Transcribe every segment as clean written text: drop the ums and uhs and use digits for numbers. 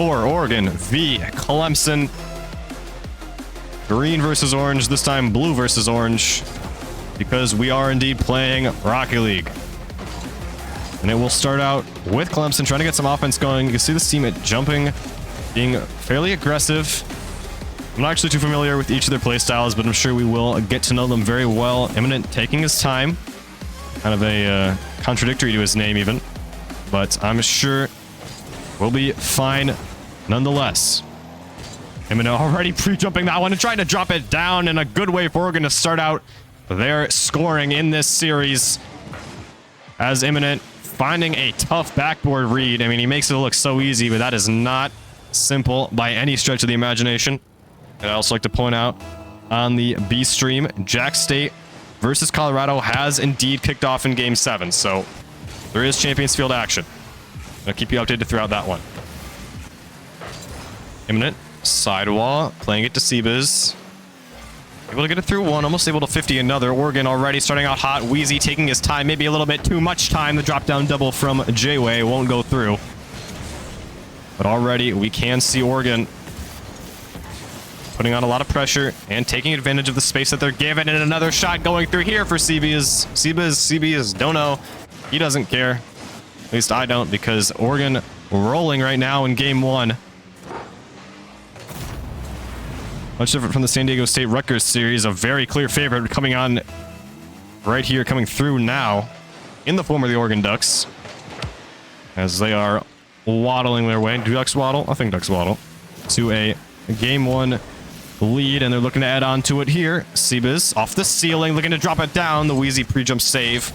for Oregon v. Clemson. Green versus orange, this time blue versus orange, because we are indeed playing Rocket League. And it will start out with Clemson trying to get some offense going. You can see this team jumping, being fairly aggressive. I'm not actually too familiar with each of their play styles, but I'm sure we will get to know them very well. Imminent taking his time. Kind of a contradictory to his name even. But I'm sure we'll be fine nonetheless. Imminent already pre-jumping that one and trying to drop it down in a good way for Oregon to start out their scoring in this series. As Imminent finding a tough backboard read. I mean, he makes it look so easy, but that is not simple by any stretch of the imagination. And I'd also like to point out on the B stream, Jack State versus Colorado has indeed kicked off in Game 7. So there is Champions Field action. I'll keep you updated throughout that one. Imminent. Sidewall. Playing it to Seabiz. Able to get it through one. Almost able to 50 another. Oregon already starting out hot. Wheezy taking his time. Maybe a little bit too much time. The drop down double from J-Way won't go through. But already we can see Oregon putting on a lot of pressure and taking advantage of the space that they're given. And another shot going through here for Seabiz. Seabiz, don't know. He doesn't care. At least I don't, because Oregon rolling right now in Game 1. Much different from the San Diego State Rutgers series. A very clear favorite coming on right here, coming through now in the form of the Oregon Ducks. As they are waddling their way. Do Ducks waddle? I think Ducks waddle. To a Game 1 lead, and they're looking to add on to it here. Seabiz off the ceiling, looking to drop it down. The Wheezy pre-jump save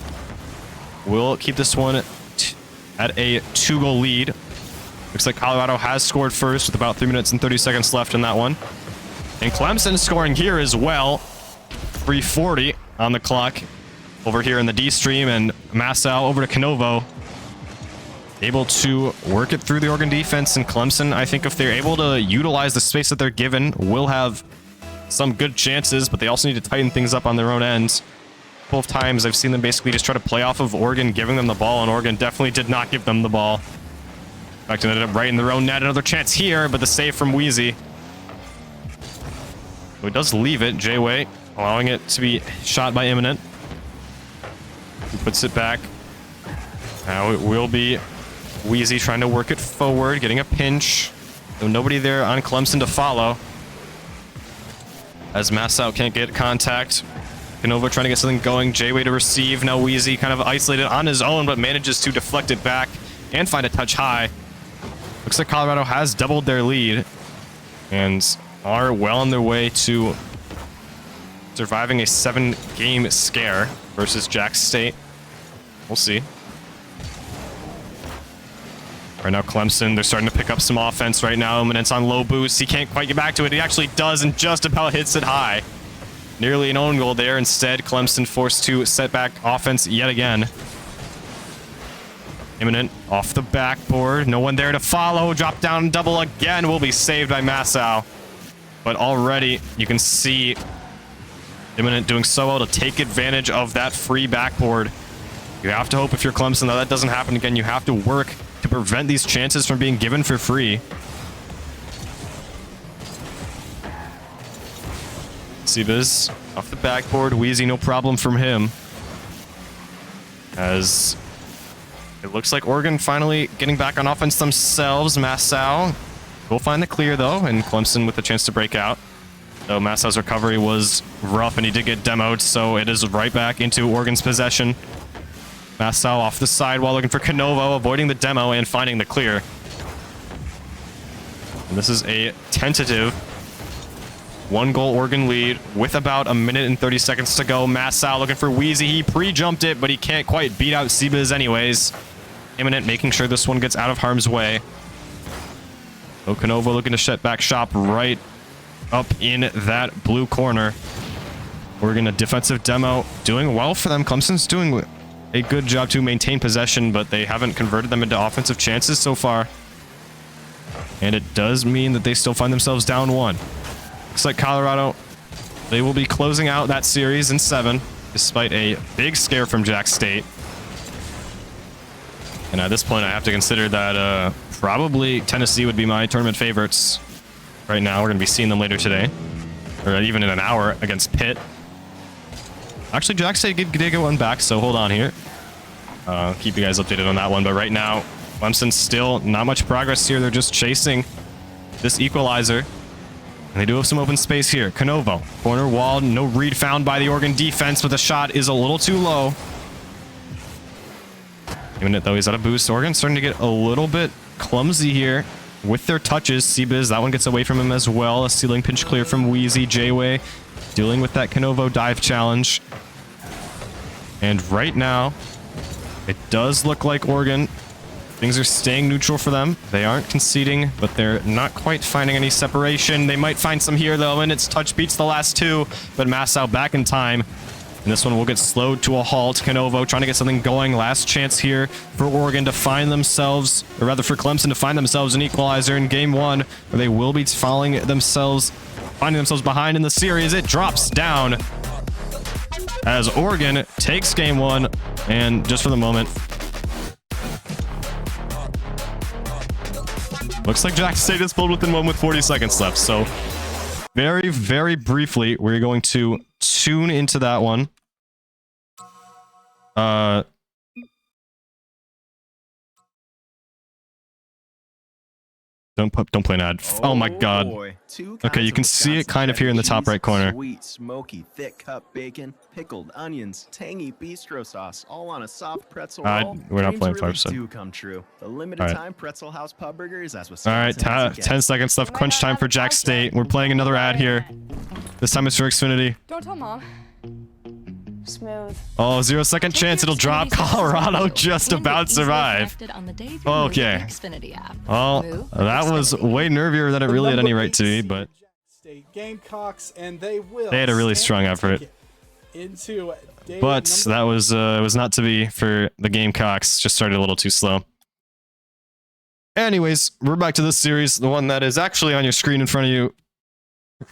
will keep this one at a 2-goal lead. Looks like Colorado has scored first with about 3 minutes and 30 seconds left in that one. And Clemson scoring here as well. 3:40 on the clock over here in the D stream, and Massau over to Canovo. Able to work it through the Oregon defense, and Clemson, I think if they're able to utilize the space that they're given, will have some good chances, but they also need to tighten things up on their own ends. Both times I've seen them basically just try to play off of Oregon giving them the ball, and Oregon definitely did not give them the ball. In fact, it ended up right in their own net. Another chance here, but the save from Wheezy. So he does leave it, J-Way, allowing it to be shot by Imminent. He puts it back. Now it will be Wheezy trying to work it forward, getting a pinch. Though nobody there on Clemson to follow. As Massau can't get contact. Canova trying to get something going. J-Way to receive. Now Wheezy kind of isolated on his own, but manages to deflect it back and find a touch high. Looks like Colorado has doubled their lead and are well on their way to surviving a 7-game scare versus Jack State. We'll see. Right now, Clemson, they're starting to pick up some offense right now. Eminence on low boost. He can't quite get back to it. He actually does and just about hits it high. Nearly an own goal there. Instead, Clemson forced to set back offense yet again. Imminent off the backboard. No one there to follow. Drop down double again. Will be saved by Massau. But already, you can see Imminent doing so well to take advantage of that free backboard. You have to hope if you're Clemson that doesn't happen again. You have to work to prevent these chances from being given for free. Seabiz off the backboard. Wheezy, no problem from him. As it looks like Oregon finally getting back on offense themselves. Massau will find the clear, though, and Clemson with a chance to break out. Though Massau's recovery was rough, and he did get demoed, so it is right back into Oregon's possession. Massau off the side while looking for Canovo, avoiding the demo and finding the clear. And this is a tentative 1-goal Oregon lead with about 1 minute and 30 seconds to go. Massau looking for Wheezy. He pre-jumped it, but he can't quite beat out Seabiz anyways. Imminent making sure this one gets out of harm's way. Canovo looking to shut back shop right up in that blue corner. Oregon a defensive demo. Doing well for them. Clemson's doing a good job to maintain possession, but they haven't converted them into offensive chances so far. And it does mean that they still find themselves down 1. Looks like Colorado, they will be closing out that series in 7, despite a big scare from Jack State. And at this point, I have to consider that probably Tennessee would be my tournament favorites right now. We're going to be seeing them later today, or even in an hour against Pitt. Actually, Jack State did get one back, so hold on here. Keep you guys updated on that one. But right now, Clemson still not much progress here. They're just chasing this equalizer. And they do have some open space here. Canovo, corner wall, no read found by the Oregon defense, but the shot is a little too low. Even it though, he's at a boost. Oregon starting to get a little bit clumsy here with their touches. Seabiz, that one gets away from him as well. A ceiling pinch clear from Wheezy. J-Way dealing with that Canovo dive challenge. And right now, it does look like Oregon, things are staying neutral for them. They aren't conceding, but they're not quite finding any separation. They might find some here, though, and its touch beats the last two, but Massau back in time. And this one will get slowed to a halt. Canovo trying to get something going. Last chance here for Oregon to find themselves, or rather for Clemson to find themselves an equalizer in game one, where they will be finding themselves behind in the series. It drops down as Oregon takes game one, and just for the moment, looks like Jack State is pulled within one with 40 seconds left. So very, very briefly, we're going to tune into that one. Don't play an ad. Oh my god. Okay, you can see it kind of here in the top right corner. Sweet, smoky, thick cup bacon, pickled onions, tangy bistro sauce, all on a soft pretzel roll. We're not playing really 5%. do come true. The limited time Pretzel House Pub Burger is as with. All right, 10 seconds left. Crunch time for Jack State. We're playing another ad here. This time it's for Xfinity. Don't tell Mom. Smooth. Oh, 0-second chance it'll drop. Colorado just about survived. Okay. Well, that was way nervier than it really had any right to be, but Gamecocks, and they had a really strong effort. But that was not to be for the Gamecocks. Just started a little too slow. Anyways, we're back to this series, the one that is actually on your screen in front of you.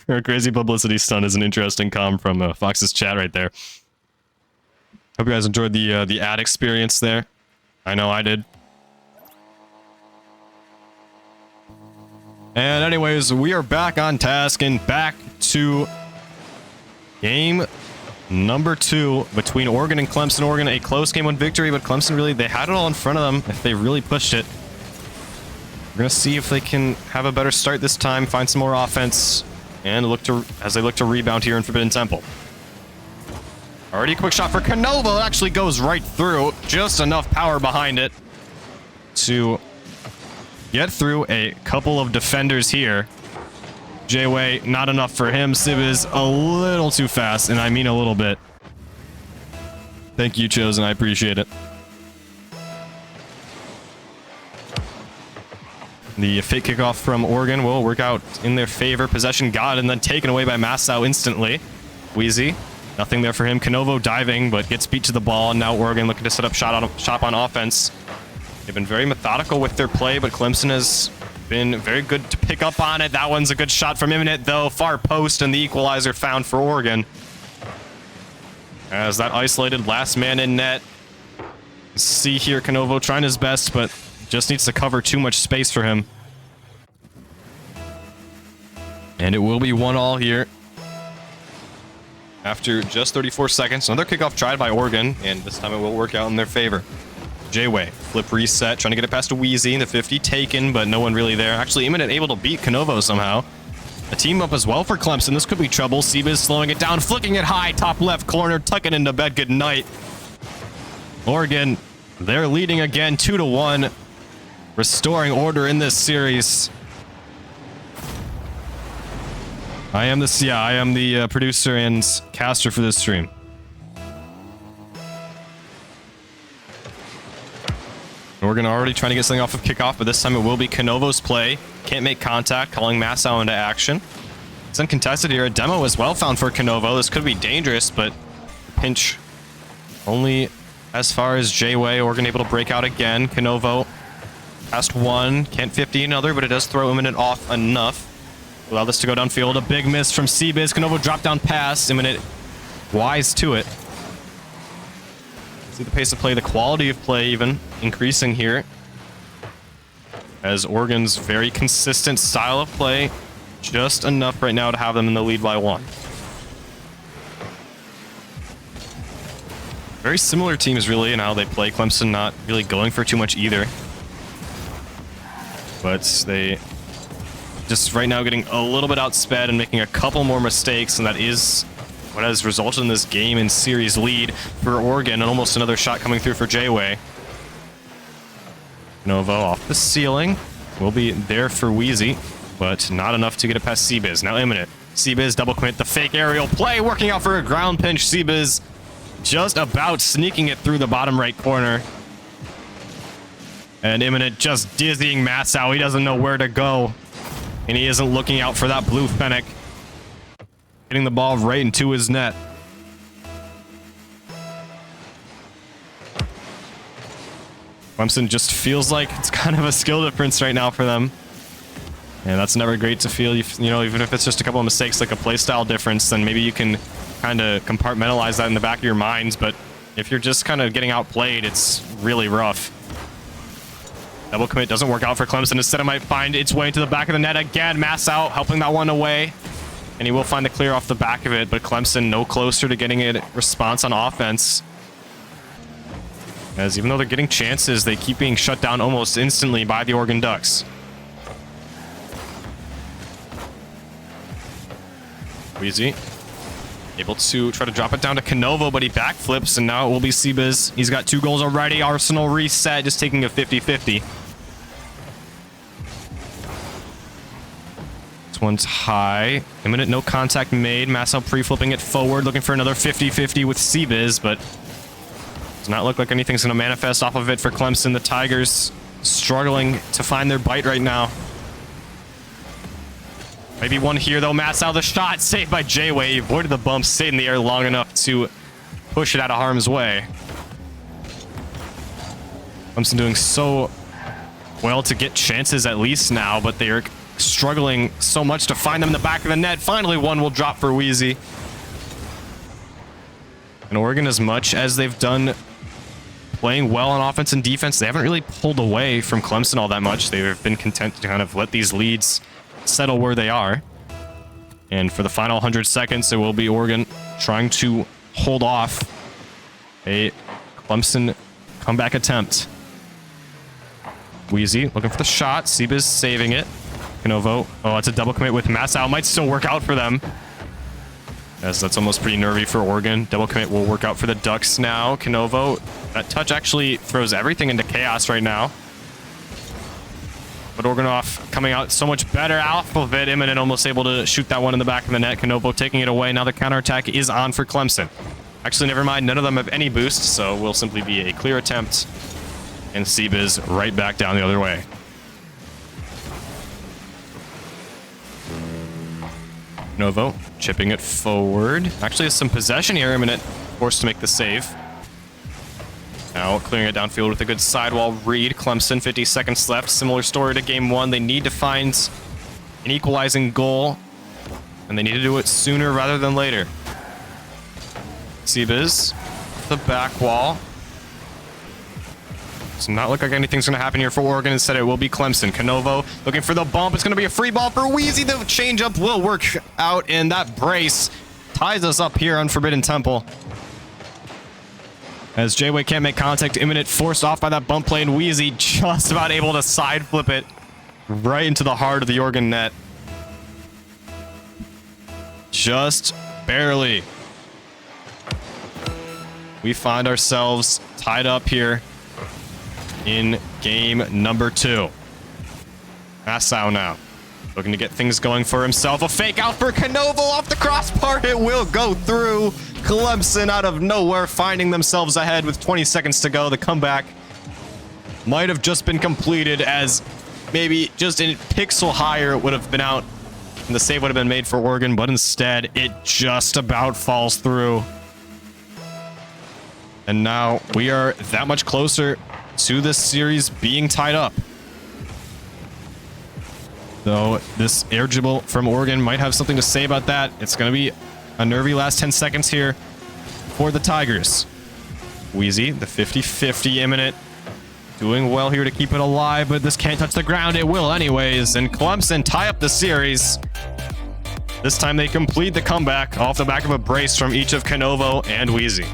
Our crazy publicity stunt is an interesting comm from Fox's chat right there. Hope you guys enjoyed the ad experience there. I know I did. And anyways, we are back on task and back to game number 2 between Oregon and Clemson. Oregon, a close game 1 victory, but Clemson really, they had it all in front of them if they really pushed it. We're going to see if they can have a better start this time, find some more offense, and as they look to rebound here in Forbidden Temple. Already a quick shot for Canovo. It actually goes right through. Just enough power behind it to get through a couple of defenders here. J-Way, not enough for him. Sib is a little too fast, and I mean a little bit. Thank you, Chosen. I appreciate it. The fake kickoff from Oregon will work out in their favor. Possession got and then taken away by Massau instantly. Wheezy, nothing there for him. Canovo diving, but gets beat to the ball. And now Oregon looking to set up shop on offense. They've been very methodical with their play, but Clemson has been very good to pick up on it. That one's a good shot from Imminent, though. Far post, and the equalizer found for Oregon. As that isolated last man in net. See here, Canovo trying his best, but just needs to cover too much space for him. And it will be 1-1 here. After just 34 seconds, another kickoff tried by Oregon, and this time it will work out in their favor. J-Way, flip reset, trying to get it past to Wheezy. The 50 taken, but no one really there. Actually, Imminent able to beat Canovo somehow. A team up as well for Clemson. This could be trouble. Seabiz slowing it down, flicking it high, top left corner, tucking into bed. Good night. Oregon, they're leading again, 2-1. Restoring order in this series. I am the producer and caster for this stream. Oregon already trying to get something off of kickoff, but this time it will be Canovo's play. Can't make contact, calling Massau into action. It's uncontested here. A demo is well found for Canovo. This could be dangerous, but pinch only as far as J-Way. Oregon able to break out again. Canovo past one, can't 50 another, but it does throw Imminent off enough. Allow this to go downfield. A big miss from Seabiz. Canovo drop down pass. Imminent wise to it. See the pace of play, the quality of play even increasing here. As Oregon's very consistent style of play, just enough right now to have them in the lead by 1. Very similar teams really in how they play. Clemson not really going for too much either. But they just right now getting a little bit outsped and making a couple more mistakes, and that is what has resulted in this game and series lead for Oregon, and almost another shot coming through for J-Way. Novo off the ceiling. Will be there for Wheezy, but not enough to get it past Seabiz. Now Imminent. Seabiz double commit the fake aerial play, working out for a ground pinch. Seabiz just about sneaking it through the bottom right corner. And Imminent just dizzying Massow. He doesn't know where to go. And he isn't looking out for that blue Fennec. Hitting the ball right into his net. Clemson just feels like it's kind of a skill difference right now for them. And that's never great to feel. You know, even if it's just a couple of mistakes, like a playstyle difference, then maybe you can kind of compartmentalize that in the back of your minds. But if you're just kind of getting outplayed, it's really rough. Double commit doesn't work out for Clemson. Instead, it might find its way to the back of the net again. Mass out, helping that one away. And he will find the clear off the back of it, but Clemson no closer to getting a response on offense. As even though they're getting chances, they keep being shut down almost instantly by the Oregon Ducks. Wheezy able to try to drop it down to Canovo, but he backflips, and now it will be Seabiz. He's got 2 goals already. Arsenal reset, just taking a 50-50. This one's high. Imminent no contact made. Massow pre-flipping it forward, looking for another 50-50 with Seabiz, but does not look like anything's going to manifest off of it for Clemson. The Tigers struggling to find their bite right now. Maybe one here, though. Massow, the shot saved by J-Way. Avoided the bump, stayed in the air long enough to push it out of harm's way. Clemson doing so well to get chances at least now, but they are struggling so much to find them in the back of the net. Finally, one will drop for Wheezy. And Oregon, as much as they've done playing well on offense and defense, they haven't really pulled away from Clemson all that much. They've been content to kind of let these leads settle where they are. And for the final 100 seconds, it will be Oregon trying to hold off a Clemson comeback attempt. Wheezy looking for the shot. Seabiz saving it. Canovo. Oh, it's a double commit with Massow. Might still work out for them, as that's almost pretty nervy for Oregon. Double commit will work out for the Ducks now. Canovo. That touch actually throws everything into chaos right now. But Organoff coming out so much better off of it. Imminent almost able to shoot that one in the back of the net. Canovo taking it away. Now the counterattack is on for Clemson. Actually, never mind. None of them have any boost, so will simply be a clear attempt. And Seabiz right back down the other way. Novo chipping it forward. Actually has some possession here. Imminent forced to make the save. Now clearing it downfield with a good sidewall read. Clemson, 50 seconds left. Similar story to game 1. They need to find an equalizing goal, and they need to do it sooner rather than later. Seabiz, the back wall. Does not look like anything's going to happen here for Oregon. Instead, it will be Clemson. Canovo looking for the bump. It's going to be a free ball for Wheezy. The changeup will work out, and that brace ties us up here on Forbidden Temple. As J-Way can't make contact, Imminent forced off by that bump play, and Wheezy just about able to side flip it right into the heart of the Oregon net. Just barely. We find ourselves tied up here in game number 2. Massow now looking to get things going for himself. A fake out for Canovo off the crossbar. It will go through. Clemson out of nowhere finding themselves ahead with 20 seconds to go. The comeback might have just been completed, as maybe just a pixel higher it would have been out and the save would have been made for Oregon, but instead it just about falls through. And now we are that much closer to this series being tied up. Though this air dribble from Oregon might have something to say about that. It's going to be a nervy last 10 seconds here for the Tigers. Wheezy, the 50-50 imminent. Doing well here to keep it alive, but this can't touch the ground. It will anyways. And Clemson tie up the series. This time they complete the comeback off the back of a brace from each of Canovo and Wheezy.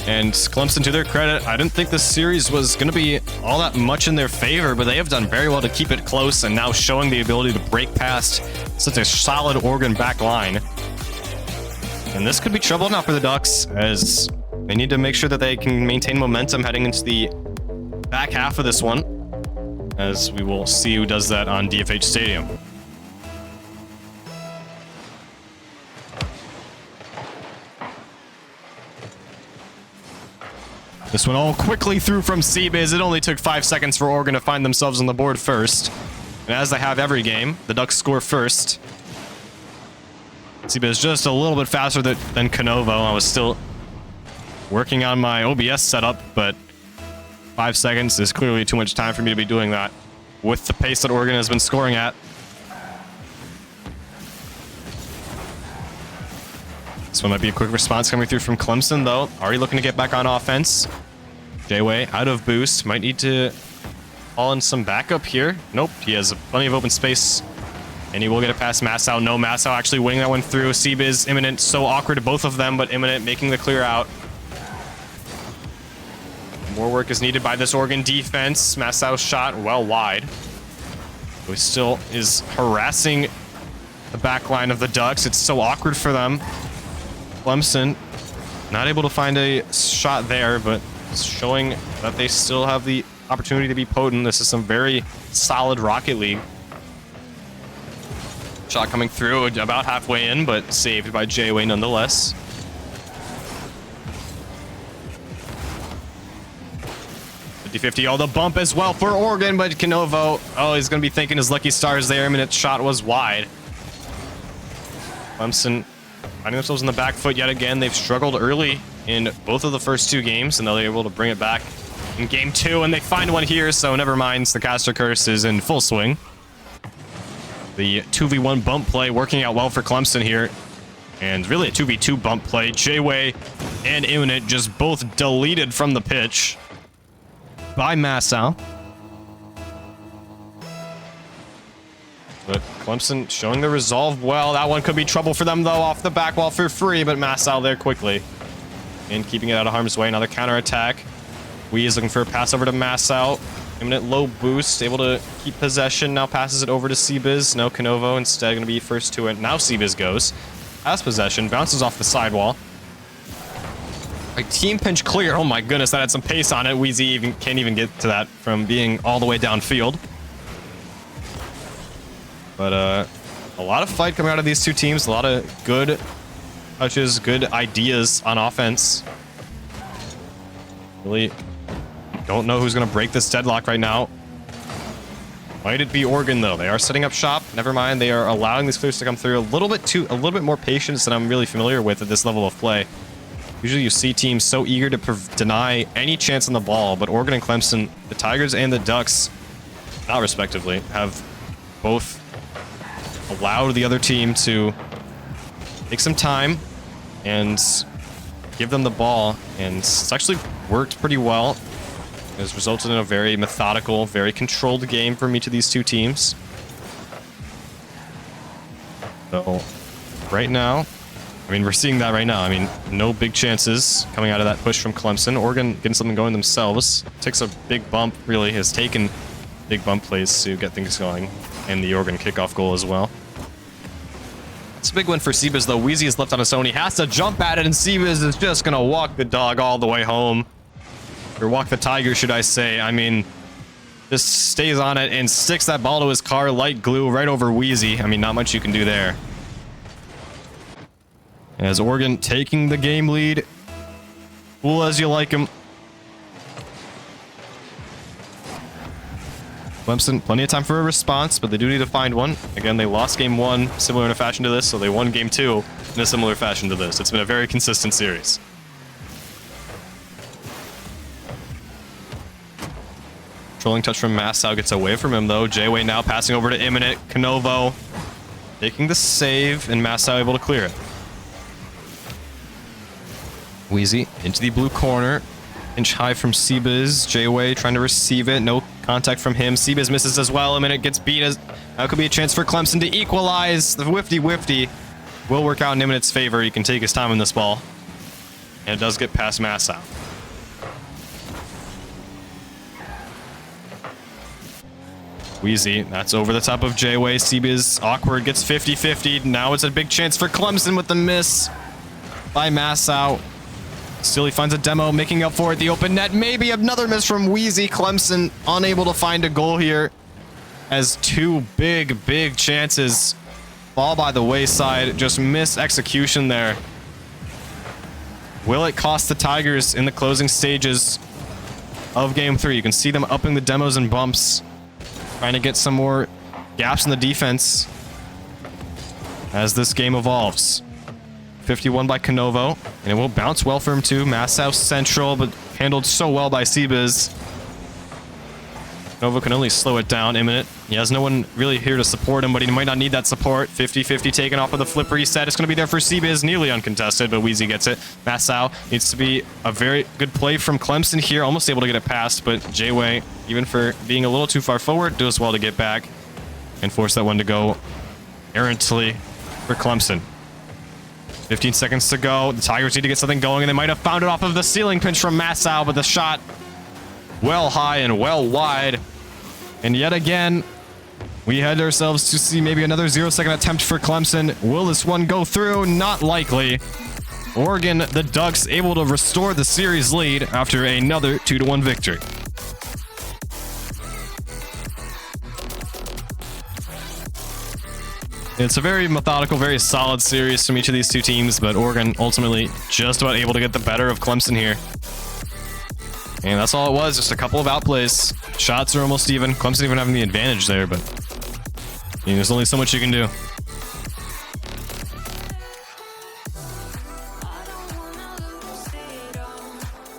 And Clemson, to their credit, I didn't think this series was going to be all that much in their favor, but they have done very well to keep it close and now showing the ability to break past such a solid Oregon back line. And this could be trouble now for the Ducks, as they need to make sure that they can maintain momentum heading into the back half of this one, as we will see who does that on DFH Stadium. This one all quickly through from CBiz. It only took 5 seconds for Oregon to find themselves on the board first. And as they have every game, the Ducks score first. CBiz just a little bit faster than Canovo. I was still working on my OBS setup, but 5 seconds is clearly too much time for me to be doing that with the pace that Oregon has been scoring at. This one might be a quick response coming through from Clemson, though. Already looking to get back on offense. J-Way out of boost. Might need to call in some backup here. Nope, he has plenty of open space. And he will get it past Massow. No, Massow actually winning that one through. CBiz, Imminent, so awkward to both of them, but Imminent making the clear out. More work is needed by this Oregon defense. Massow's shot well wide. He still is harassing the back line of the Ducks. It's so awkward for them. Clemson not able to find a shot there, but showing that they still have the opportunity to be potent. This is some very solid Rocket League. Shot coming through about halfway in, but saved by J-Way nonetheless. Oh, the bump as well for Oregon, but Canovo, oh, he's going to be thanking his lucky stars there. I mean, its shot was wide. Clemson finding themselves in the back foot yet again. They've struggled early in both of the first 2 games, and they're able to bring it back in game 2, and they find one here, so never mind. The caster curse is in full swing. The 2v1 bump play working out well for Clemson here, and really a 2v2 bump play. J-Way and Imminent just both deleted from the pitch by Massow. But Clemson showing the resolve well. That one could be trouble for them, though, off the back wall for free, but Massow there quickly. And keeping it out of harm's way. Another counterattack. Wee is looking for a pass over to Massow. Imminent low boost, able to keep possession. Now passes it over to CBiz. No, Canovo instead going to be first to it. Now CBiz goes. Has possession, bounces off the sidewall. A team pinch clear. Oh my goodness, that had some pace on it. Wheezy can't even get to that from being all the way downfield. But a lot of fight coming out of these two teams. A lot of good touches, good ideas on offense. Really don't know who's going to break this deadlock right now. Might it be Oregon, though? They are setting up shop. Never mind. They are allowing these clears to come through. A little bit more patience than I'm really familiar with at this level of play. Usually you see teams so eager to deny any chance on the ball, but Oregon and Clemson, the Tigers and the Ducks, not respectively, have both allowed the other team to take some time and give them the ball, and it's actually worked pretty well. It has resulted in a very methodical, very controlled game from each of these two teams. So right now, I mean, we're seeing that right now. I mean, no big chances coming out of that push from Clemson. Oregon getting something going themselves. Takes a big bump, really, has taken big bump plays to get things going. And the Oregon kickoff goal as well. It's a big win for CBiz, though. Wheezy is left on his own. He has to jump at it, and CBiz is just going to walk the dog all the way home. Or walk the tiger, should I say. I mean, just stays on it and sticks that ball to his car like glue right over Wheezy. I mean, not much you can do there. As Oregon taking the game lead. Cool as you like him. Clemson, plenty of time for a response, but they do need to find one. Again, they lost game 1, similar in a fashion to this, so they won game 2 in a similar fashion to this. It's been a very consistent series. Controlling touch from Massow gets away from him, though. J-Way now passing over to Imminent. Canovo taking the save, and Massau able to clear it. Wheezy into the blue corner. Inch high from Seabiz. J-Way trying to receive it. No contact from him. Seabiz misses as well. A minute gets beat. That could be a chance for Clemson to equalize. The Wifty will work out in Imminent's favor. He can take his time in this ball. And it does get past Massau. Wheezy, that's over the top of J-Way. Seabiz awkward, gets 50-50. Now it's a big chance for Clemson with the miss by Massau. Still, he finds a demo, making up for it. The open net, maybe another miss from Wheezy. Clemson unable to find a goal here as two big chances fall by the wayside. Just miss execution there. Will it cost the Tigers in the closing stages of Game 3? You can see them upping the demos and bumps, trying to get some more gaps in the defense as this game evolves. 51 by Canovo, and it will bounce well for him too. Massau central, but handled so well by Seabiz. Canovo can only slow it down. Imminent. He has no one really here to support him, but he might not need that support. 50-50 taken off of the flip reset. It's going to be there for Seabiz, nearly uncontested, but Wheezy gets it. Massau needs to be a very good play from Clemson here. Almost able to get it past, but J-Way, even for being a little too far forward, does well to get back and force that one to go errantly for Clemson. 15 seconds to go. The Tigers need to get something going, and they might have found it off of the ceiling pinch from Massau, but the shot well high and well wide. And yet again, we head ourselves to see maybe another 0-second attempt for Clemson. Will this one go through? Not likely. Oregon, the Ducks, able to restore the series lead after another 2-1 victory. It's a very methodical, very solid series from each of these two teams, but Oregon ultimately just about able to get the better of Clemson here. And that's all it was, just a couple of outplays. Shots are almost even. Clemson even having the advantage there, but there's only so much you can do.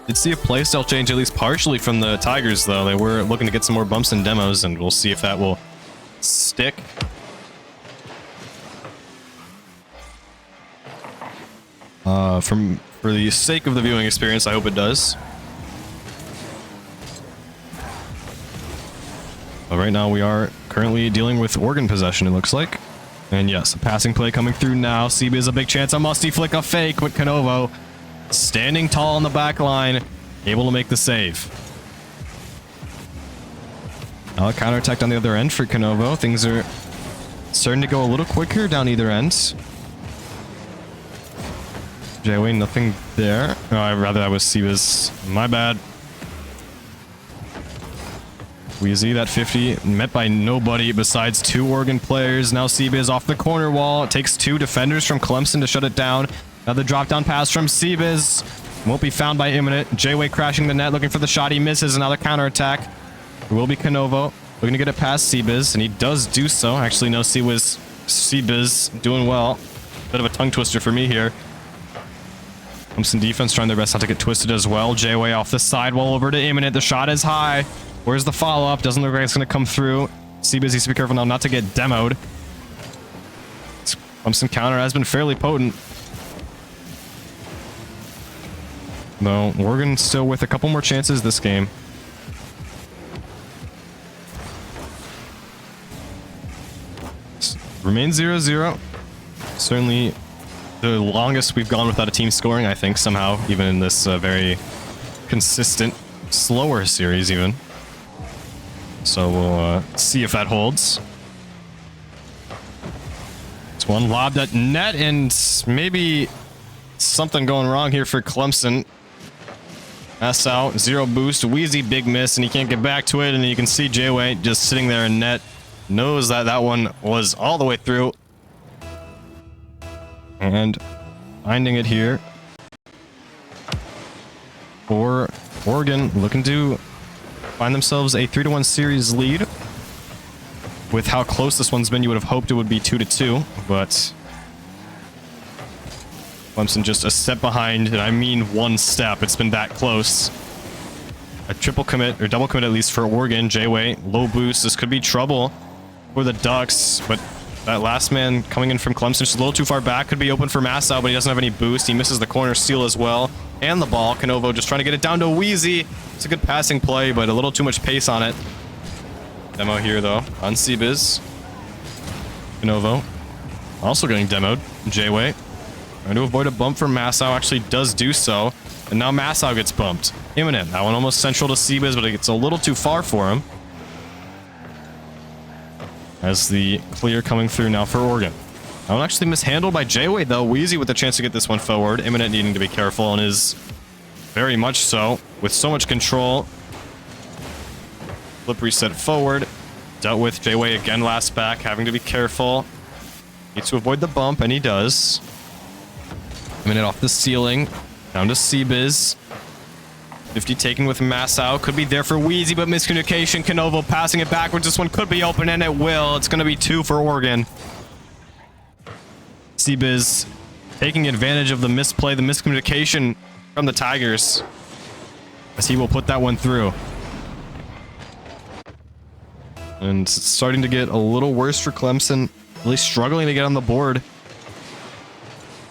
Did see a playstyle change at least partially from the Tigers, though. They were looking to get some more bumps and demos, and we'll see if that will stick. For the sake of the viewing experience, I hope it does. But right now we are currently dealing with Oregon possession, it looks like. And yes, a passing play coming through now. CB is a big chance. A musty flick, a fake with Canovo. Standing tall on the back line, able to make the save. Now a counterattack on the other end for Canovo. Things are starting to go a little quicker down either end. J-Way, nothing there. Oh, I'd rather that was Seabiz. My bad. Wheezy, that 50, met by nobody besides two Oregon players. Now Seabiz off the corner wall. It takes two defenders from Clemson to shut it down. Another drop-down pass from Seabiz. Won't be found by Imminent. J-Way crashing the net, looking for the shot. He misses. Another counterattack. It will be Canovo. Looking to get it past Seabiz, and he does do so. Actually, no, Seabiz doing well. Bit of a tongue twister for me here. Clemson defense trying their best not to get twisted as well. J-Way off the sidewall over to Imminent. The shot is high. Where's the follow-up? Doesn't look like it's going to come through. Seabiz needs to be careful now not to get demoed. Clemson counter has been fairly potent. Though Oregon still with a couple more chances this game. Remains 0-0. Certainly the longest we've gone without a team scoring, I think, somehow, even in this very consistent, slower series even. So we'll see if that holds. It's one lobbed at net, and maybe something going wrong here for Clemson. Pass out, zero boost, Wheezy big miss, and he can't get back to it, and you can see J-Way just sitting there in net. Knows that that one was all the way through. And finding it here for Oregon, looking to find themselves a 3-1 series lead. With how close this one's been, you would have hoped it would be 2-2, but Clemson just a step behind, and I mean one step. It's been that close. A triple commit, or double commit at least for Oregon. J-Way, low boost. This could be trouble for the Ducks, but That last man coming in from Clemson just a little too far back. Could be open for Massow, but he doesn't have any boost. He misses the corner steal as well. And the ball. Canovo just trying to get it down to Wheezy. It's a good passing play, but a little too much pace on it. Demo here, though, on Seabiz. Canovo also getting demoed. J-Way trying to avoid a bump from Massow. Actually does do so. And now Massow gets bumped. Imminent. That one almost central to Seabiz, but it gets a little too far for him. As the clear coming through now for Oregon. That one actually mishandled by J-Way, though. Wheezy with the chance to get this one forward. Imminent needing to be careful and is very much so. With so much control. Flip reset forward. Dealt with J-Way again last back. Having to be careful. Needs to avoid the bump, and he does. Imminent off the ceiling. Down to Seabiz. 50 taken with Massow. Could be there for Wheezy, but miscommunication. Canovo passing it backwards. This one could be open, and it will. It's going to be 2 for Oregon. Seabiz taking advantage of the misplay, the miscommunication from the Tigers. As he will put that one through. And it's starting to get a little worse for Clemson. Really struggling to get on the board.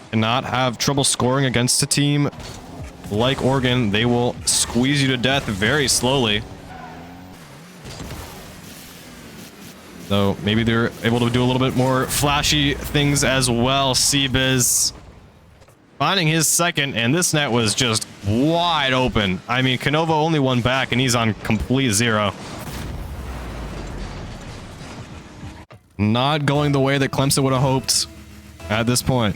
Cannot have trouble scoring against a team like Oregon. They will squeeze you to death very slowly. Though maybe they're able to do a little bit more flashy things as well. Seabiz finding his second, and this net was just wide open. I mean, Canovo only one back, and he's on complete zero. Not going the way that Clemson would have hoped at this point.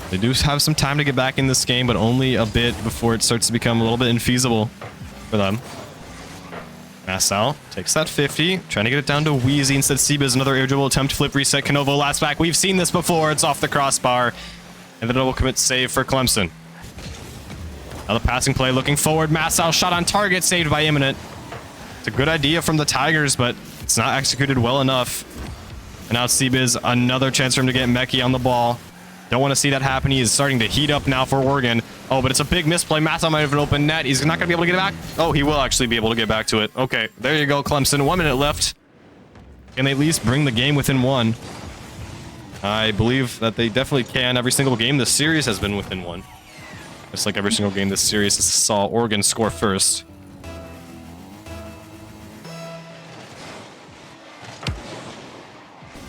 They do have some time to get back in this game, but only a bit before it starts to become a little bit infeasible for them. Massow takes that 50, trying to get it down to Wheezy. Instead, Seabiz, another air dribble attempt to flip reset. Canovo last back. We've seen this before. It's off the crossbar. And the double commit save for Clemson. Now the passing play looking forward. Massow shot on target, saved by Imminent. It's a good idea from the Tigers, but it's not executed well enough. And now Seabiz, another chance for him to get Mekhi on the ball. Don't want to see that happen. He is starting to heat up now for Oregon. Oh, but it's a big misplay. Massow might have an open net. He's not going to be able to get it back. Oh, he will actually be able to get back to it. Okay, there you go, Clemson. 1 minute left. Can they at least bring the game within 1? I believe that they definitely can. Every single game this series has been within 1. Just like every single game this series saw Oregon score first.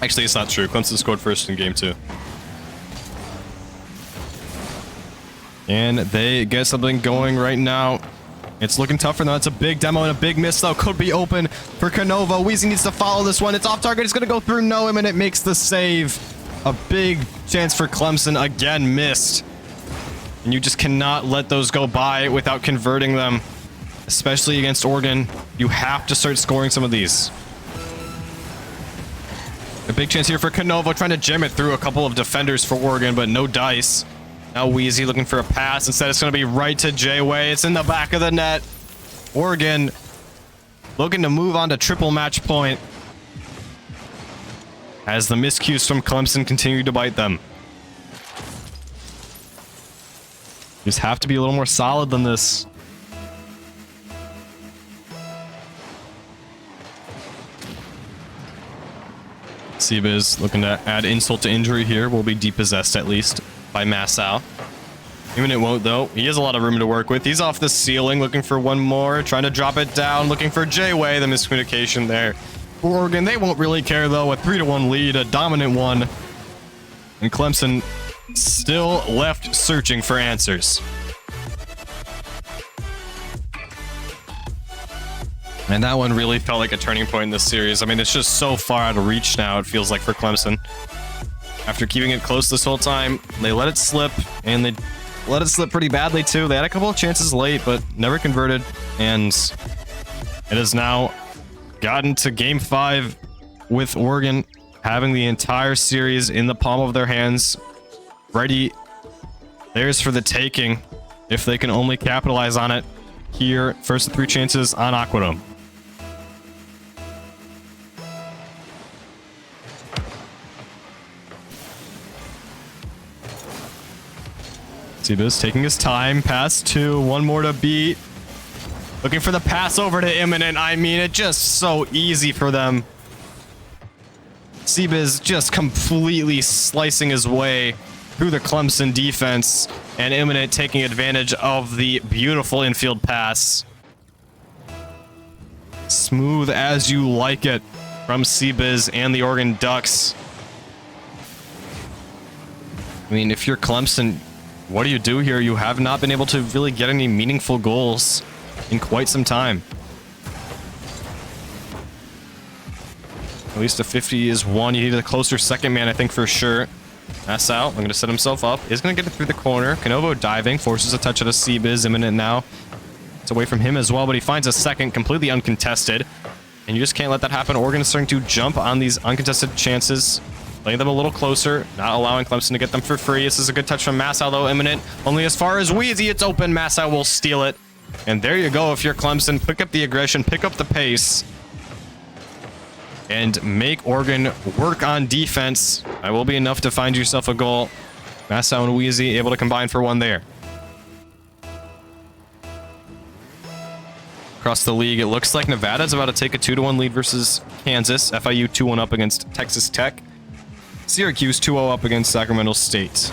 Actually, it's not true. Clemson scored first in game 2. And they get something going right now. It's looking tough for them. It's a big demo and a big miss, though. Could be open for Canovo. Wheezy needs to follow this one. It's off target. It's going to go through. No, and it makes the save. A big chance for Clemson. Again, missed. And you just cannot let those go by without converting them. Especially against Oregon. You have to start scoring some of these. A big chance here for Canovo, trying to jam it through a couple of defenders for Oregon, but no dice. Now Wheezy looking for a pass. Instead, it's going to be right to J-Way. It's in the back of the net. Oregon looking to move on to triple match point. As the miscues from Clemson continue to bite them. Just have to be a little more solid than this. Seabiz looking to add insult to injury here. Will be depossessed at least by Massow. Even it won't, though. He has a lot of room to work with. He's off the ceiling, looking for one more, trying to drop it down, looking for J-Way. The miscommunication there. For Oregon, they won't really care, though. A 3-1 lead, a dominant one. And Clemson still left searching for answers. And that one really felt like a turning point in this series. I mean, it's just so far out of reach now, it feels like, for Clemson. After keeping it close this whole time, they let it slip, and they let it slip pretty badly, too. They had a couple of chances late, but never converted, and it has now gotten to Game 5 with Oregon having the entire series in the palm of their hands, ready. Theirs for the taking, if they can only capitalize on it here. First 3 chances on Aquadome. Seabiz taking his time. Pass 2. One more to beat. Looking for the pass over to Imminent. I mean, it's just so easy for them. CBiz just completely slicing his way through the Clemson defense, and Imminent taking advantage of the beautiful infield pass. Smooth as you like it from CBiz and the Oregon Ducks. I mean, if you're Clemson, what do you do here? You have not been able to really get any meaningful goals in quite some time. At least a 50 is one. You need a closer second man, I think, for sure. Nassau, I'm going to set himself up. Is going to get it through the corner. Canovo diving, forces a touch out of CBiz. Imminent now. It's away from him as well, but he finds a second, completely uncontested. And you just can't let that happen. Oregon is starting to jump on these uncontested chances. Playing them a little closer, not allowing Clemson to get them for free. This is a good touch from Nassau, though. Imminent only as far as Wheezy. It's open. Nassau will steal it. And there you go. If you're Clemson, pick up the aggression, pick up the pace, and make Oregon work on defense. That will be enough to find yourself a goal. Nassau and Wheezy able to combine for one there. Across the league, it looks like Nevada's about to take a 2-1 lead versus Kansas. FIU 2-1 up against Texas Tech. Syracuse 2-0 up against Sacramento State.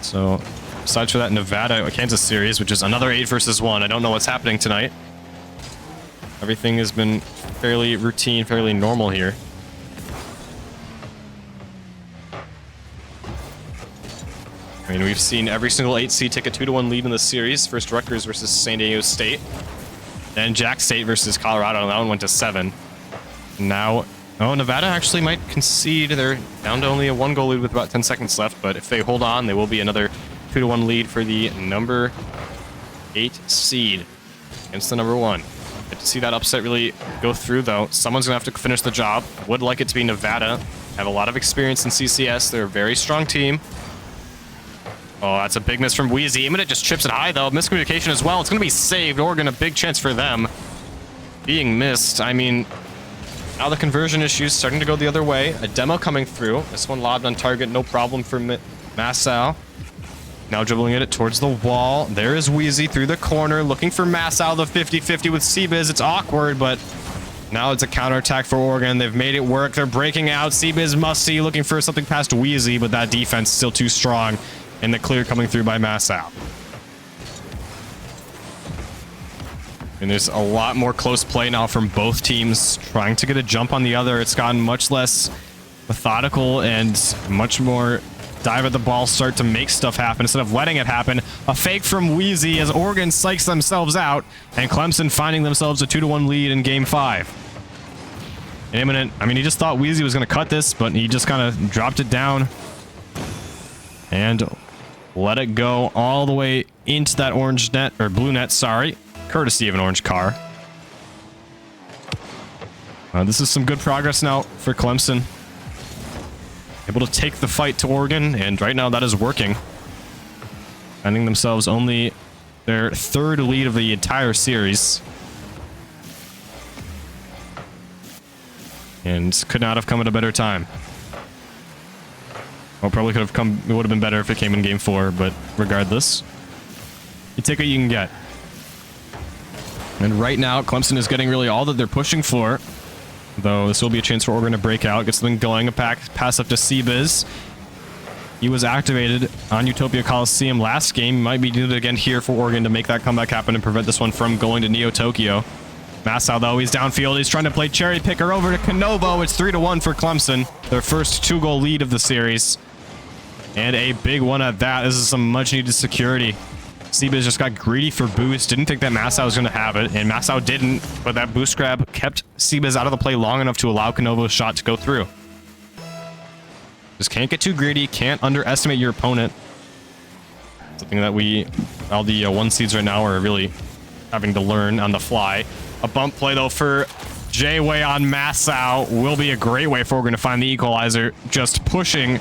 So, aside for that Nevada-Kansas series, which is another 8 versus 1, I don't know what's happening tonight. Everything has been fairly routine, fairly normal here. I mean, we've seen every single 8C take a 2-1 lead in the series. First Rutgers versus San Diego State. Then Jack State versus Colorado, and that one went to 7. Now, oh, Nevada actually might concede. They're down to only a 1-goal lead with about 10 seconds left, but if they hold on, they will be another 2-1 lead for the number 8 seed against the number 1. Good to see that upset really go through, though. Someone's going to have to finish the job. Would like it to be Nevada. Have a lot of experience in CCS. They're a very strong team. Oh, that's a big miss from Wheezy. Imminent just chips it high, though. Miscommunication as well. It's going to be saved. Oregon, a big chance for them. Being missed. I mean, now the conversion issues starting to go the other way. A demo coming through. This one lobbed on target. No problem for Nassau. Now dribbling it towards the wall. There is Wheezy through the corner, looking for Nassau, the 50-50 with CBiz. It's awkward, but now it's a counterattack for Oregon. They've made it work. They're breaking out. CBiz must-see, looking for something past Wheezy, but that defense still too strong. And the clear coming through by Nassau. And there's a lot more close play now from both teams, trying to get a jump on the other. It's gotten much less methodical and much more dive at the ball, start to make stuff happen instead of letting it happen. A fake from Wheezy as Oregon psychs themselves out, and Clemson finding themselves a 2-1 lead in Game 5. And Imminent, I mean, he just thought Wheezy was going to cut this, but he just kind of dropped it down and let it go all the way into that orange net, or blue net, sorry, courtesy of an orange car. This is some good progress now for Clemson. Able to take the fight to Oregon, and right now that is working. Finding themselves only their 3rd lead of the entire series. And could not have come at a better time. Well, probably could have come, it would have been better if it came in Game 4, but regardless, you take what you can get. And right now, Clemson is getting really all that they're pushing for. Though this will be a chance for Oregon to break out, get something going, a pass up to CBiz. He was activated on Utopia Coliseum last game. Might be needed again here for Oregon to make that comeback happen and prevent this one from going to Neo Tokyo. Nassau, though, he's downfield. He's trying to play cherry picker over to Canovo. It's 3-1 for Clemson. Their first 2-goal lead of the series. And a big one at that. This is some much-needed security. CBiz just got greedy for boost. Didn't think that Nassau was going to have it, and Nassau didn't, but that boost grab kept CBiz out of the play long enough to allow Canovo's shot to go through. Just can't get too greedy. Can't underestimate your opponent. Something that all the 1 seeds right now are really having to learn on the fly. A bump play, though, for J-Way on Nassau will be a great way for Oregon to find the equalizer. Just pushing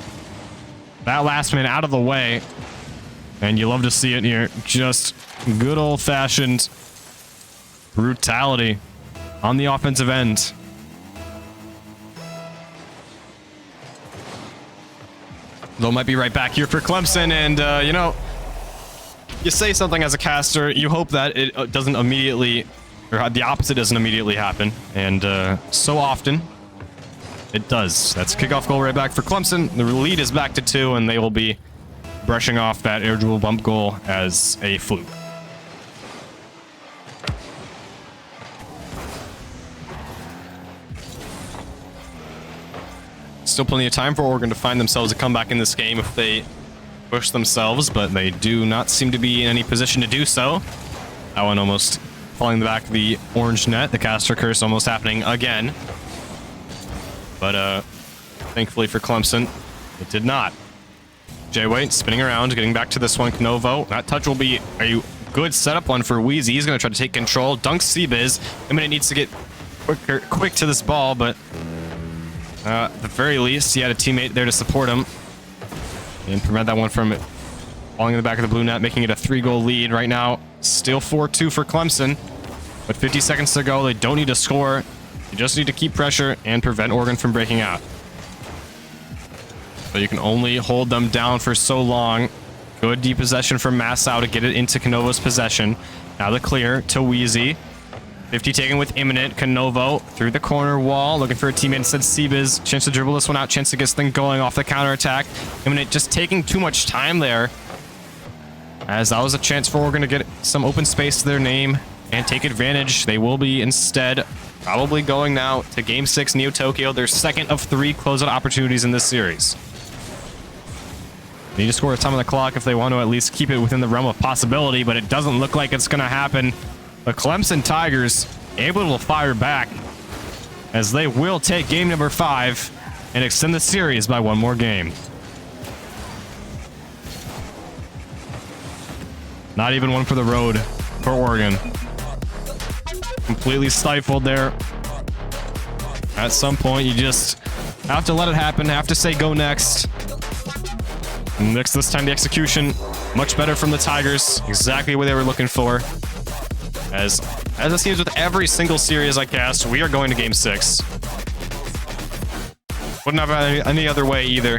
that last man out of the way. And you love to see it here. Just good old-fashioned brutality on the offensive end. Though might be right back here for Clemson. And, you know, you say something as a caster, you hope that it doesn't immediately, or the opposite doesn't immediately happen. And so often, it does. That's a kickoff goal right back for Clemson. The lead is back to 2, and they will be brushing off that air dribble bump goal as a fluke. Still plenty of time for Oregon to find themselves a comeback in this game if they push themselves, but they do not seem to be in any position to do so. That one almost falling back the orange net. The caster curse almost happening again. But thankfully for Clemson, it did not. J-Way spinning around, getting back to this one. Knovo. That touch will be a good setup one for Wheezy. He's going to try to take control. Dunks C-Biz. Imminent needs to get quick to this ball, but at the very least, he had a teammate there to support him and prevent that one from falling in the back of the blue net, making it a 3-goal lead right now. Still 4-2 for Clemson, but 50 seconds to go. They don't need to score. You just need to keep pressure and prevent Oregon from breaking out. But you can only hold them down for so long. Good deep possession from Massau to get it into Canovo's possession. Now the clear to Wheezy. 50 taken with imminent. Canovo through the corner wall, looking for a teammate instead. C-Biz, chance to dribble this one out, chance to get this thing going off the counterattack. Imminent just taking too much time there, as that was a chance for Oregon to get some open space to their name and take advantage. They will be instead probably going now to Game 6 Neo Tokyo, their second of 3 closeout opportunities in this series. They need to score a time on the clock if they want to at least keep it within the realm of possibility, but it doesn't look like it's going to happen. The Clemson Tigers able to fire back as they will take game number 5 and extend the series by 1 more game. Not even one for the road for Oregon. Completely stifled there. At some point, you just have to let it happen, have to say go next. Next, this time the execution much better from the Tigers, exactly what they were looking for. As it seems with every single series I cast, we are going to Game 6. Wouldn't have any other way either.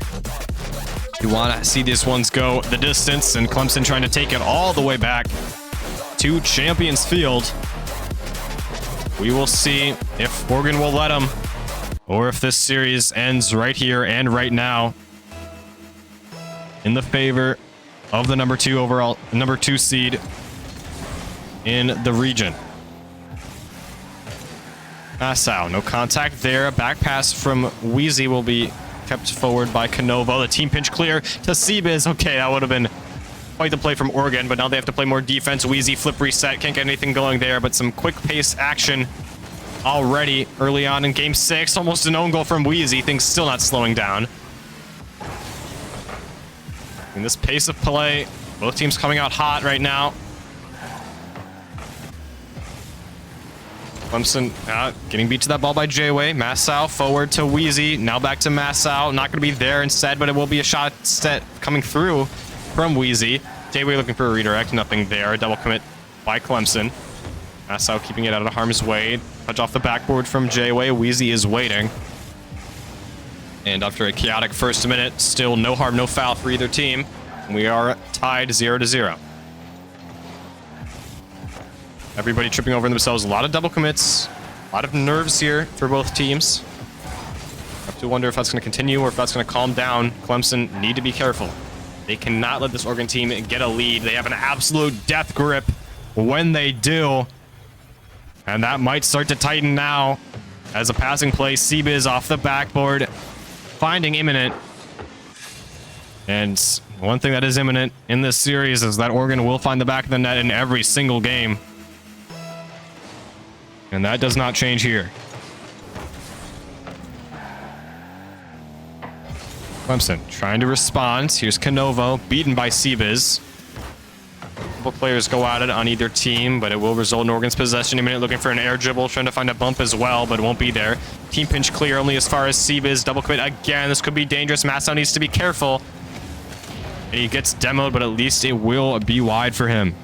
You want to see these ones go the distance, and Clemson trying to take it all the way back to Champions Field. We will see if Oregon will let them, or if this series ends right here and right now in the favor of the number 2 seed in the region. Nassau, no contact there. Back pass from Wheezy will be kept forward by Canovo. The team pinch clear to C-Biz. Okay, that would have been quite the play from Oregon, but now they have to play more defense. Wheezy flip reset. Can't get anything going there, but some quick pace action already early on in Game 6. Almost an own goal from Wheezy. Things still not slowing down. In this pace of play, both teams coming out hot right now. Clemson getting beat to that ball by J-Way. Massau forward to Wheezy. Now back to Massau. Not going to be there instead, but it will be a shot set coming through from Wheezy. J-Way looking for a redirect. Nothing there. A double commit by Clemson. Massau keeping it out of harm's way. Touch off the backboard from J-Way. Wheezy is waiting. And after a chaotic first minute, still no harm, no foul for either team. We are tied 0-0. Everybody tripping over themselves. A lot of double commits. A lot of nerves here for both teams. Have to wonder if that's going to continue or if that's going to calm down. Clemson need to be careful. They cannot let this Oregon team get a lead. They have an absolute death grip when they do. And that might start to tighten now as a passing play. C-Biz off the backboard. Finding imminent. And one thing that is imminent in this series is that Oregon will find the back of the net in every single game. And that does not change here. Clemson trying to respond. Here's Canovo, beaten by C-Biz. Couple players go at it on either team, but it will result in Oregon's possession. A minute looking for an air dribble, trying to find a bump as well, but it won't be there. Team pinch clear only as far as C-Biz. Double commit again. This could be dangerous. Massau needs to be careful. And he gets demoed, but at least it will be wide for him.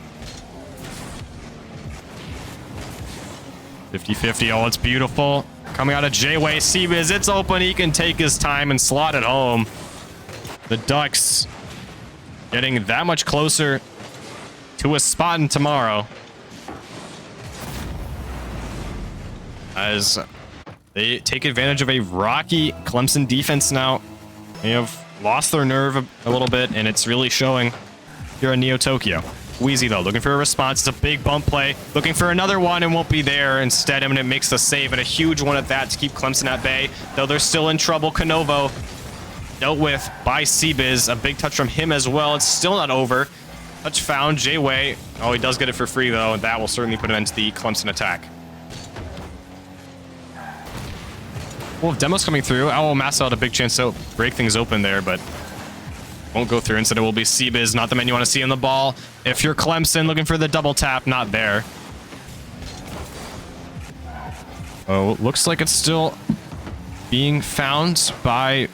50-50. Oh, it's beautiful. Coming out of J-Way. C-Biz, it's open. He can take his time and slot it home. The Ducks getting that much closer to a spot in tomorrow. As they take advantage of a rocky Clemson defense now. They have lost their nerve a little bit, and it's really showing here in Neo Tokyo. Wheezy, though, looking for a response. It's a big bump play. Looking for another one and won't be there. Instead, Eminent makes the save, and a huge one at that to keep Clemson at bay. Though they're still in trouble. Canovo dealt with by CBiz. A big touch from him as well. It's still not over. Touch found. J-Way. Oh, he does get it for free, though, and that will certainly put an end to the Clemson attack. Well, Demos coming through. Owl Massa had a big chance to break things open there, but won't go through. Instead, it will be CBiz, not the man you want to see on the ball. If you're Clemson, looking for the double tap, not there. Oh, looks like it's still being found by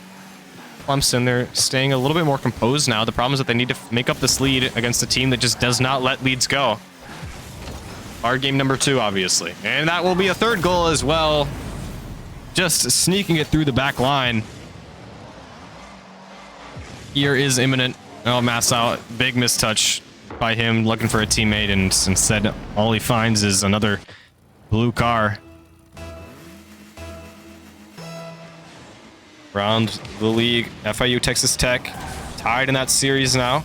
Clemson. They're staying a little bit more composed now. The problem is that they need to make up this lead against a team that just does not let leads go. Our game number 2, obviously. And that will be a third goal as well. Just sneaking it through the back line. Here is Imminent. Oh, Massa, big mistouch by him, looking for a teammate, and instead all he finds is another blue car. Around the league, FIU, Texas Tech, tied in that series now.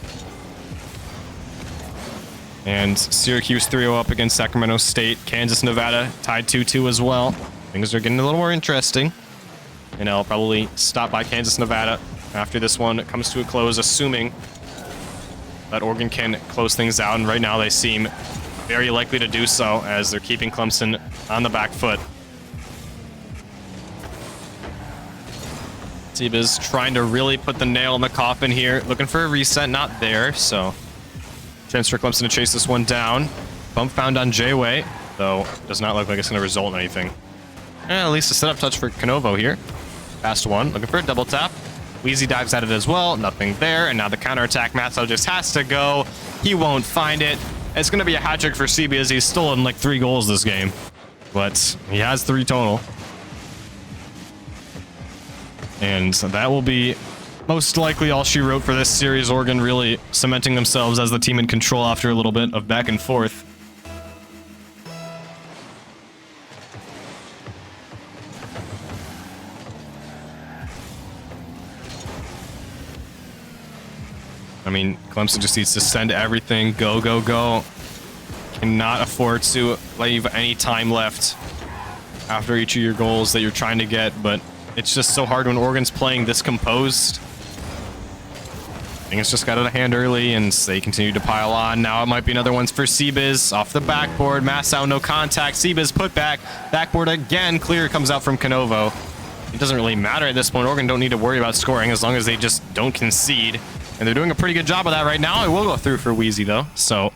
And Syracuse 3-0 up against Sacramento State. Kansas, Nevada, tied 2-2 as well. Things are getting a little more interesting. And I'll probably stop by Kansas, Nevada after this one comes to a close, assuming that Oregon can close things out. And right now they seem very likely to do so, as they're keeping Clemson on the back foot. CBiz trying to really put the nail in the coffin here. Looking for a reset, not there. So chance for Clemson to chase this one down. Bump found on J-Way, though does not look like it's going to result in anything. At least a setup touch for Canovo here. Fast one, looking for a double tap. Wheezy dives at it as well, nothing there, and now the counterattack. Matzo just has to go. He won't find it. It's going to be a hat trick for CBiz. He's stolen like 3 goals this game, but he has 3 total. And that will be most likely all she wrote for this series. Oregon really cementing themselves as the team in control after a little bit of back and forth. I mean, Clemson just needs to send everything. Go, go, go. Cannot afford to leave any time left after each of your goals that you're trying to get, but it's just so hard when Oregon's playing this composed. I think it's just got out of hand early, and they continue to pile on. Now it might be another one for CBiz. Off the backboard. Massau, no contact. CBiz put back. Backboard again. Clear comes out from Canovo. It doesn't really matter at this point. Oregon don't need to worry about scoring as long as they just don't concede. And they're doing a pretty good job of that right now. It will go through for Wheezy, though. So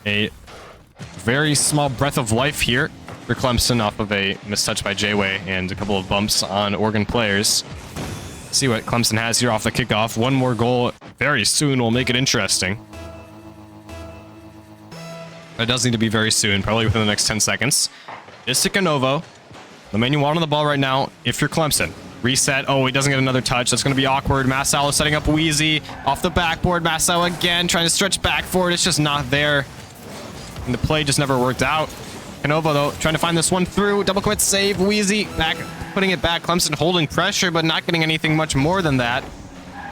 a very small breath of life here for Clemson off of a mistouch by J-Way and a couple of bumps on Oregon players. Let's see what Clemson has here off the kickoff. One more goal very soon will make it interesting. It does need to be very soon, probably within the next 10 seconds. This to Canovo. The man you want on the ball right now, if you're Clemson. Reset. Oh, he doesn't get another touch. That's going to be awkward. Massau is setting up Wheezy. Off the backboard. Massau again trying to stretch back forward. It's just not there. And the play just never worked out. Canovo, though, trying to find this one through. Double quit save. Wheezy back, putting it back. Clemson holding pressure, but not getting anything much more than that.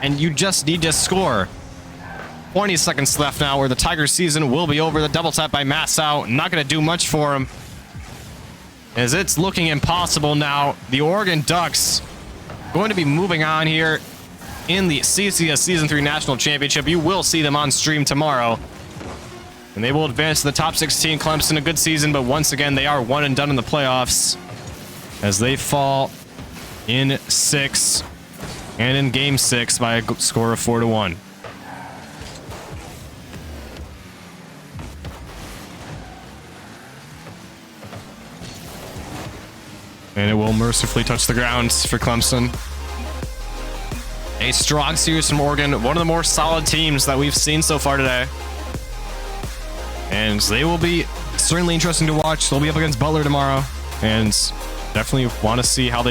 And you just need to score. 20 seconds left now where the Tiger season will be over. The double tap by Massau. Not going to do much for him, as it's looking impossible now. The Oregon Ducks going to be moving on here in the CCS Season 3 National Championship. You will see them on stream tomorrow. And they will advance to the top 16. Clemson, a good season, but once again, they are one and done in the playoffs as they fall in 6 and in Game 6 by a score of 4-1. And it will mercifully touch the ground for Clemson. A strong series from Oregon, one of the more solid teams that we've seen so far today. And they will be certainly interesting to watch. They'll be up against Butler tomorrow, and definitely want to see how they